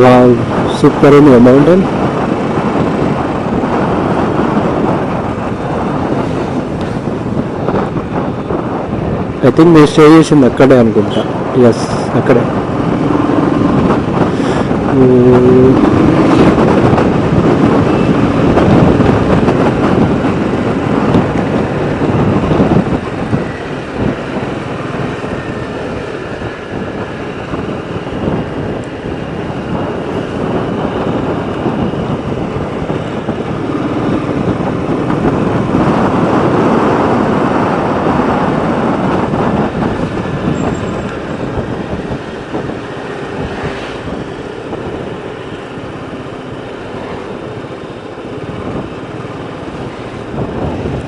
Wow, super in the mountain. I think they stay in akkade anukunta. Yes, akkade.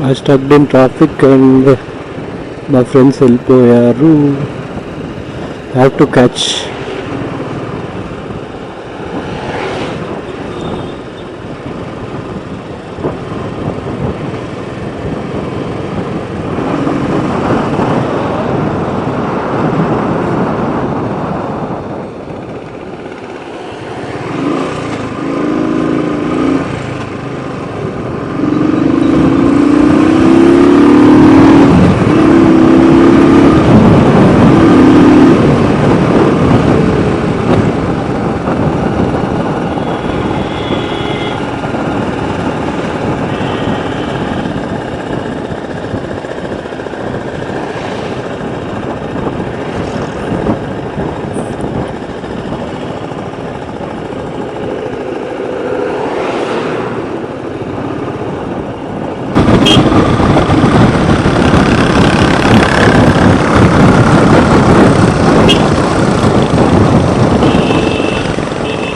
I stuck in traffic and my friends helpoyaru. I have to catch.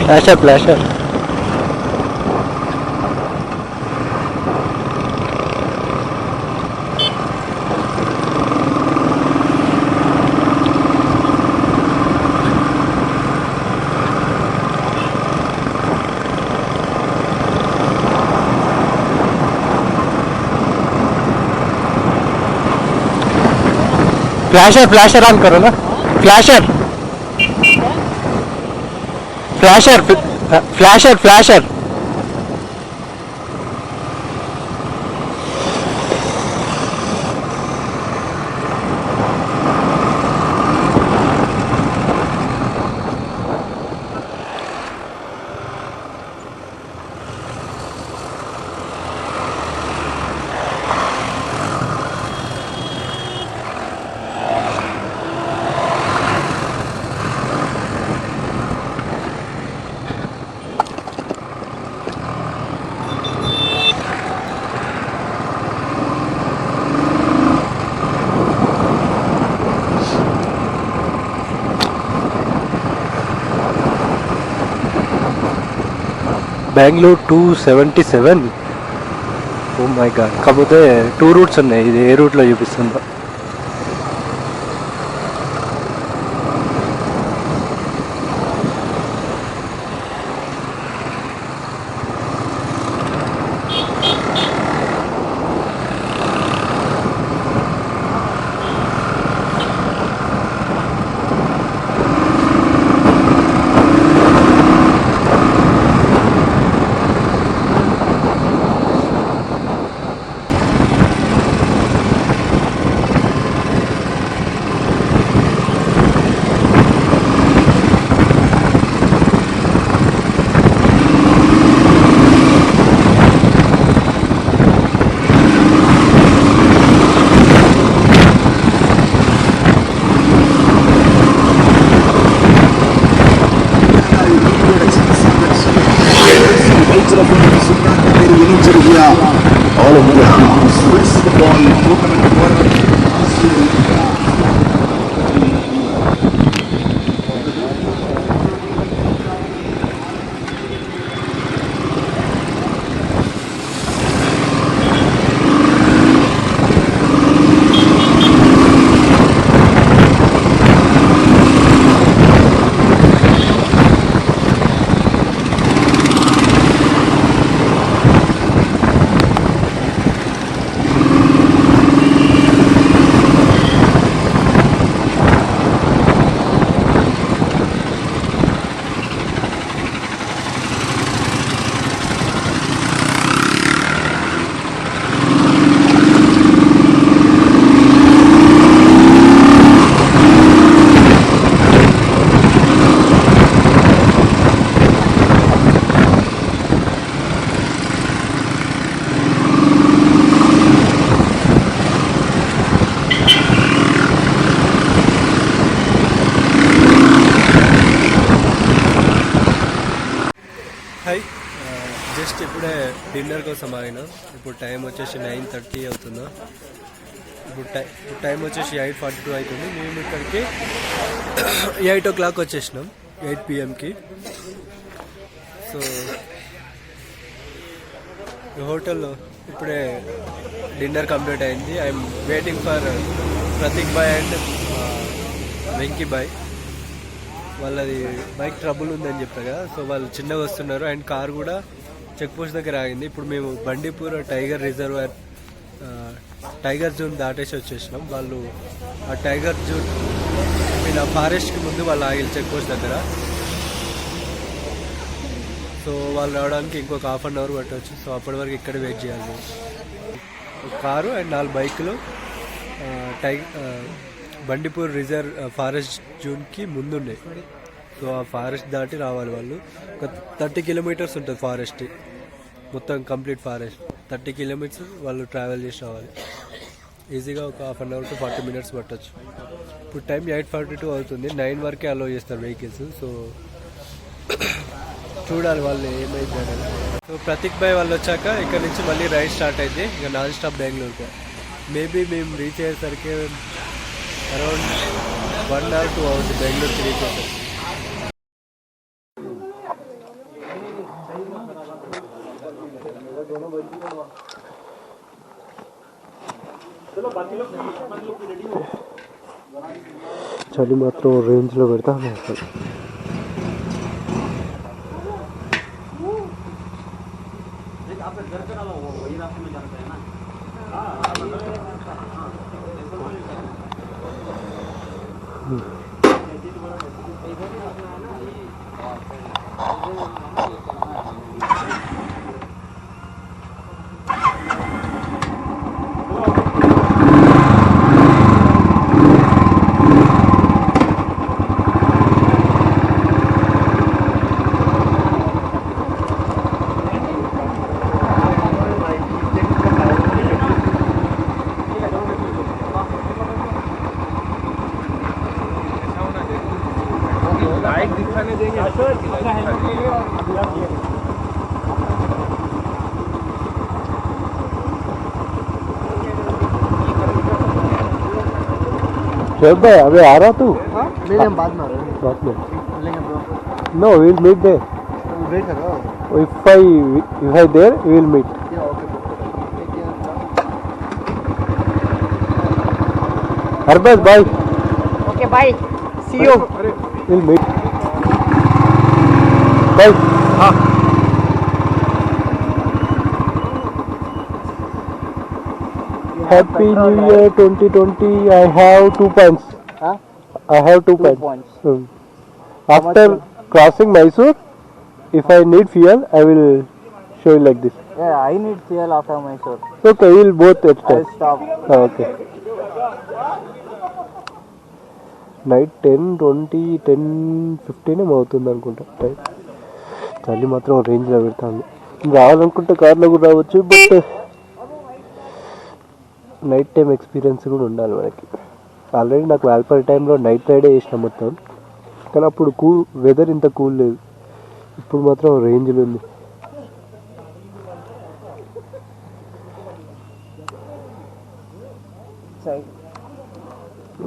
Pleasure, pleasure. Flasher flasher on करो ना. Flasher flasher flasher flasher. Banglore 277. Oh my god. కాకపోతే 2 roots ఉన్నాయి. ఇది ఏ రూట్లో చూపిస్తుందో. Hi, just ఇప్పుడే dinner కోసం ఆగిన. ఇప్పుడు టైం వచ్చేసి 9:30 అవుతుందా. ఇప్పుడు టైం వచ్చేసి 8:42 అవుతుంది. మేము ఇక్కడికి 8 o'clock వచ్చేసినాం, 8 PM. సో హోటల్లో ఇప్పుడే డిన్నర్ కంప్లీట్ అయింది. ఐఎమ్ వెయిటింగ్ ఫర్ ప్రతీక్ బాయ్ అండ్ వెంకీ బాయ్. వాళ్ళది బైక్ ట్రబుల్ ఉందని చెప్పా కదా, సో వాళ్ళు చిన్నగా వస్తున్నారు. అండ్ కార్ కూడా చెక్ పోస్ట్ దగ్గర ఆగింది. ఇప్పుడు మేము Bandipur tiger reservoir, tiger zone దాటేసి వచ్చేసినాం. వాళ్ళు ఆ టైగర్ జోన్ మీన్ ఆ ఫారెస్ట్కి ముందు వాళ్ళు ఆగిలి చెక్ పోస్ట్ దగ్గర. సో వాళ్ళు రావడానికి ఇంకొక 1/2 hour పట్టవచ్చు. సో అప్పటి వరకు ఇక్కడ వెయిట్ చేయాలి. కారు అండ్ 4 బైకులు బండిపూర్ ఫారెస్ట్ జోన్కి ముందున్నాయి. సో ఆ ఫారెస్ట్ దాటి రావాలి వాళ్ళు. ఒక 30 kilometers ఉంటుంది ఫారెస్ట్, మొత్తం కంప్లీట్ ఫారెస్ట్ 30 kilometers వాళ్ళు ట్రావెల్ చేసి రావాలి. ఈజీగా ఒక 1/2 hour to 40 minutes పట్టచ్చు. ఇప్పుడు టైం 8:42 అవుతుంది. 9 వరకే అలో చేస్తారు వెహికల్స్. సో చూడాలి వాళ్ళు ఏమైందని. సో ప్రతీక్ బాయ్ వాళ్ళు వచ్చాక ఇక్కడ నుంచి మళ్ళీ రైడ్ స్టార్ట్ అయింది, ఇక నాన్ స్టాప్ బెంగళూరుకి. మేబీ మేము రీచ్ అయ్యేసరికి అరౌండ్ 1 or 2 hours బెంగళూరుకి రీచ్ అవుతాం. చలి మాత్రం రేంజ్లో పెడతాను అసలు. शेख भाई अभी आ रहा तू? बाद में No, we'll meet there. If I there, we'll meet. Yeah, okay. Arbaz, bye. Okay, bye. See you. We'll meet. Bye. हाँ. Happy New Year 2020. I have 2 points. Huh? I have 2 2 points. points. After crossing Mysore, if I need fuel, I will show you like this. Yeah, I need fuel after Mysore. Okay, we'll both at I'll stop. Okay. Night 10:20, 10:15 ఏమో అవుతుంది అనుకుంటా time. చలి మాత్రం రేంజ్లో పెడతాను. రావాలనుకుంటే కార్లో కూడా రావచ్చు, బట్ నైట్ టైం ఎక్స్పీరియన్స్ కూడా ఉండాలి మనకి. ఆల్రెడీ నాకు వాల్పర్ టైంలో నైట్ రైడే చేసిన మొత్తం, కానీ అప్పుడు వెదర్ ఇంత కూల్ లేదు. ఇప్పుడు మాత్రం రేంజ్లో ఉంది.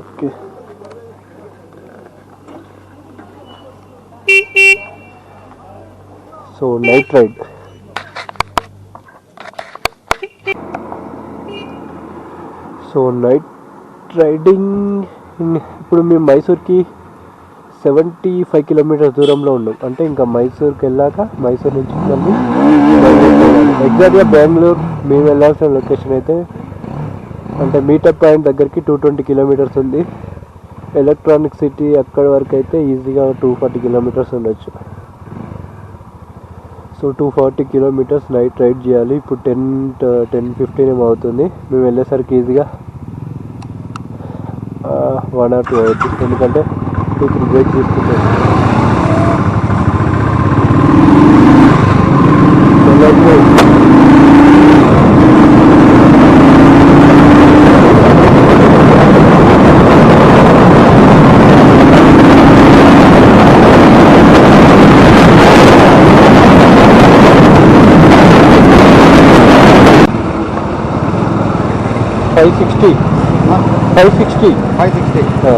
Okay, so night ride. So night riding ఇప్పుడు మేము మైసూర్కి 75 kilometers దూరంలో ఉన్నాం. అంటే ఇంకా మైసూర్కి వెళ్ళాక మైసూర్ నుంచి మళ్ళీ ఎగ్జాక్ట్గా బెంగళూరు మేము వెళ్ళాల్సిన లొకేషన్ అయితే అంటే మీటప్ పాయింట్ దగ్గరికి 220 kilometers ఉంది. ఎలక్ట్రానిక్ సిటీ అక్కడి వరకు అయితే ఈజీగా 240 kilometers ఉండొచ్చు. సో 240 kilometers నైట్ రైడ్ చేయాలి. ఇప్పుడు 10:15 ఏమో అవుతుంది. మేము వెళ్ళేసరికి ఈజీగా 1 or 2 అవుతుంది, ఎందుకంటే 2-3 బ్రేక్స్ తీసుకుంటాం. 560. 560. 560.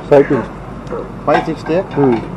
Cycle. 560.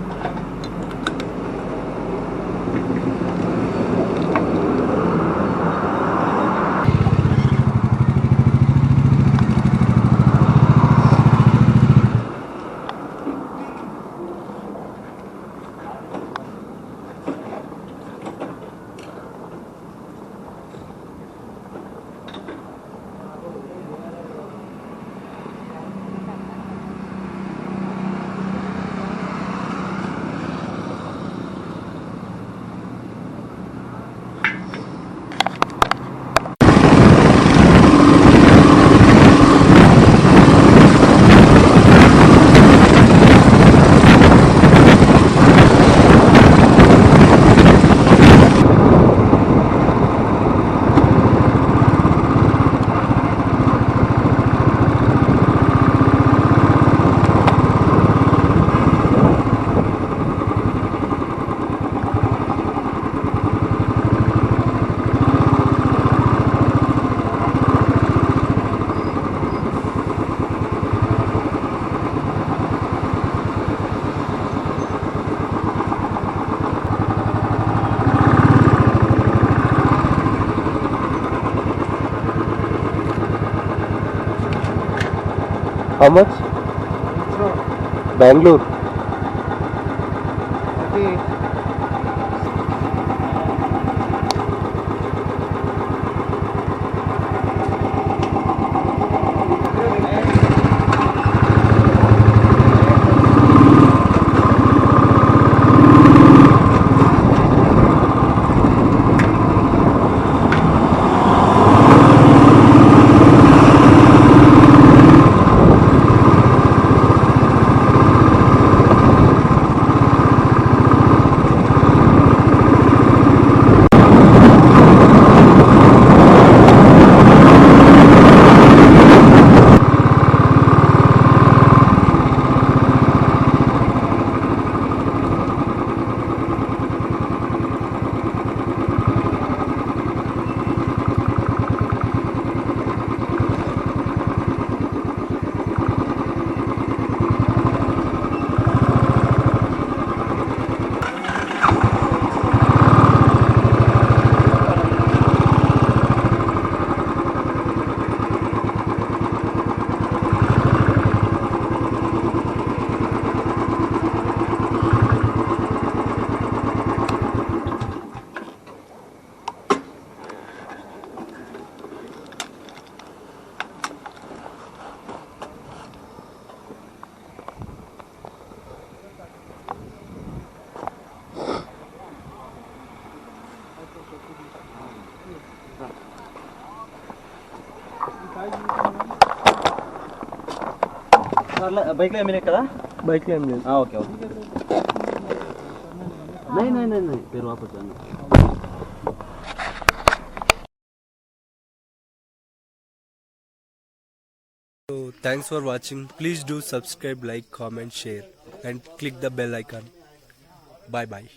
How much? Bangalore. Bike లో ఏమీ లేదు కదా Bike లో ఏం లేదు. ఓకే ఓకే नहीं नहीं नहीं नहीं फिर वापस जाना So thanks for watching. Please do subscribe, like, comment, share, and click the bell icon. Bye bye.